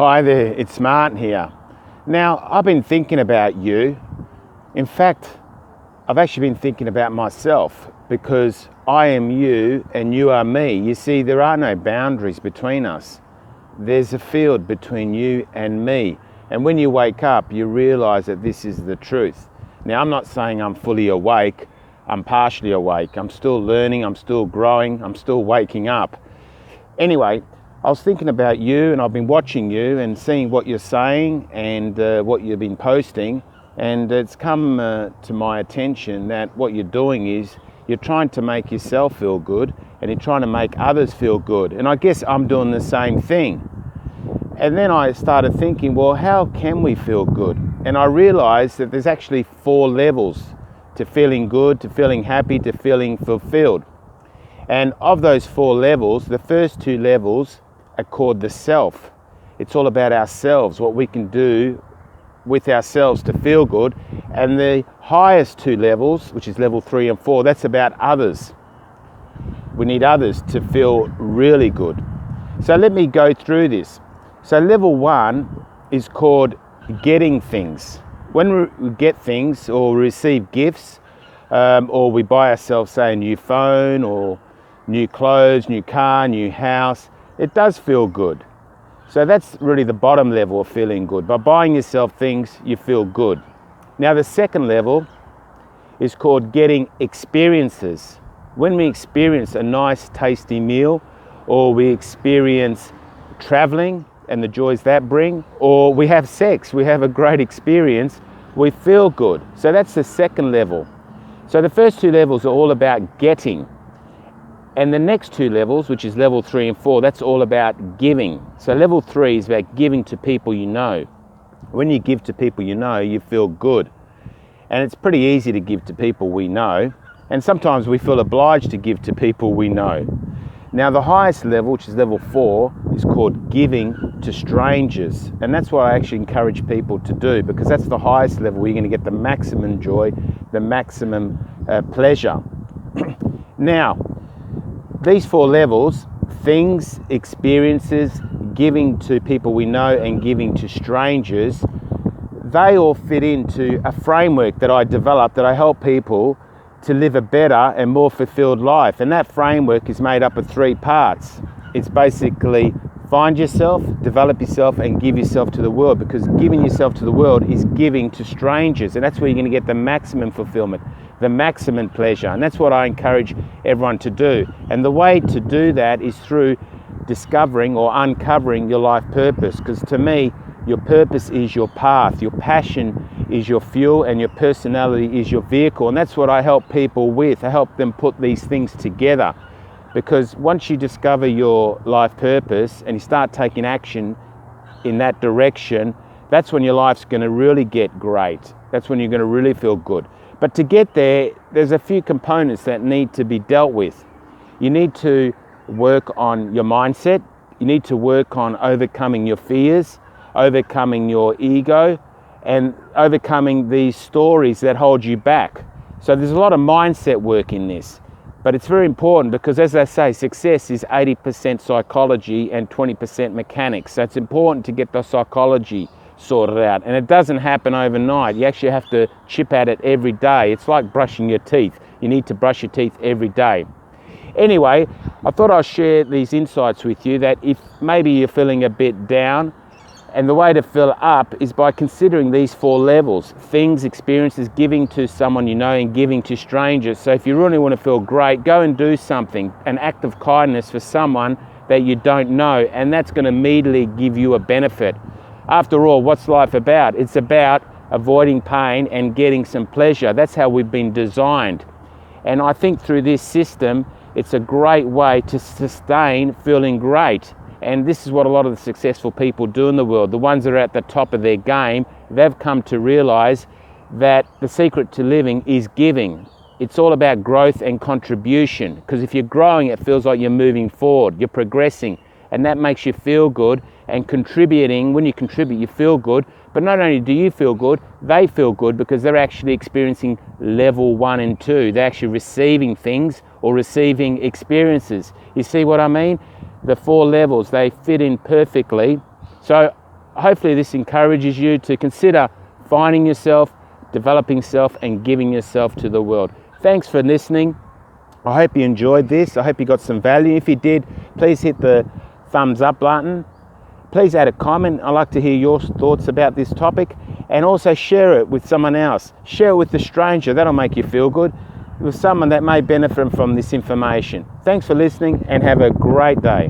Hi there, it's Martin here. Now, I've been thinking about you. In fact, I've actually been thinking about myself because I am you and you are me. You see, there are no boundaries between us. There's a field between you and me. And when you wake up, you realize that this is the truth. Now, I'm not saying I'm fully awake. I'm partially awake. I'm still learning. I'm still growing. I'm still waking up. Anyway, I was thinking about you, and I've been watching you and seeing what you're saying and what you've been posting, and it's come to my attention that what you're doing is you're trying to make yourself feel good and you're trying to make others feel good, and I guess I'm doing the same thing. And then I started thinking, well, how can we feel good? And I realized that there's actually 4 levels to feeling good, to feeling happy, to feeling fulfilled. And of those 4 levels, the first 2 levels are called the self. It's all about ourselves, what we can do with ourselves to feel good. And the highest 2 levels, which is level 3 and 4, that's about others. We need others to feel really good. So let me go through this. So level 1 is called getting things. When we get things or receive gifts, or we buy ourselves, say, a new phone or new clothes, new car, new house, it does feel good. So that's really the bottom level of feeling good. By buying yourself things, you feel good. Now the second level is called getting experiences. When we experience a nice tasty meal, or we experience traveling and the joys that bring, or we have sex, we have a great experience, we feel good. So that's the second level. So the first 2 levels are all about getting. And the next 2 levels, which is level 3 and 4, that's all about giving. So level 3 is about giving to people you know. When you give to people you know, you feel good. And it's pretty easy to give to people we know. And sometimes we feel obliged to give to people we know. Now the highest level, which is level 4, is called giving to strangers. And that's what I actually encourage people to do, because that's the highest level where you're going to get the maximum joy, the maximum pleasure. Now, these 4 levels, things, experiences, giving to people we know and giving to strangers, they all fit into a framework that I developed that I help people to live a better and more fulfilled life. And that framework is made up of 3 parts. It's basically find yourself, develop yourself, and give yourself to the world, because giving yourself to the world is giving to strangers, and that's where you're going to get the maximum fulfillment, the maximum pleasure. And that's what I encourage everyone to do. And the way to do that is through discovering or uncovering your life purpose, because to me, your purpose is your path, your passion is your fuel, and your personality is your vehicle. And that's what I help people with. I help them put these things together, because once you discover your life purpose and you start taking action in that direction, that's when your life's going to really get great. That's when you're going to really feel good. But to get there, there's a few components that need to be dealt with. You need to work on your mindset. You need to work on overcoming your fears, overcoming your ego, and overcoming these stories that hold you back. So there's a lot of mindset work in this. But it's very important because, as I say, success is 80% psychology and 20% mechanics. So it's important to get the psychology sorted out. And it doesn't happen overnight. You actually have to chip at it every day. It's like brushing your teeth. You need to brush your teeth every day. Anyway, I thought I'd share these insights with you, that if maybe you're feeling a bit down, and the way to fill up is by considering these 4 levels: things, experiences, giving to someone you know, and giving to strangers. So if you really want to feel great, go and do something, an act of kindness for someone that you don't know, and that's going to immediately give you a benefit. After all, what's life about? It's about avoiding pain and getting some pleasure. That's how we've been designed. And I think through this system, it's a great way to sustain feeling great. And this is what a lot of the successful people do in the world. The ones that are at the top of their game, they've come to realize that the secret to living is giving. It's all about growth and contribution, because if you're growing, it feels like you're moving forward, you're progressing, and that makes you feel good. And contributing, when you contribute, you feel good. But not only do you feel good, they feel good, because they're actually experiencing level 1 and 2. They're actually receiving things or receiving experiences. You see what I mean? The 4 levels, they fit in perfectly. So hopefully this encourages you to consider finding yourself, developing self, and giving yourself to the world. Thanks for listening. I hope you enjoyed this. I hope you got some value. If you did, please hit the thumbs up button. Please add a comment. I'd like to hear your thoughts about this topic, and also share it with someone else. Share it with a stranger. That'll make you feel good. With someone that may benefit from this information. Thanks for listening, and have a great day.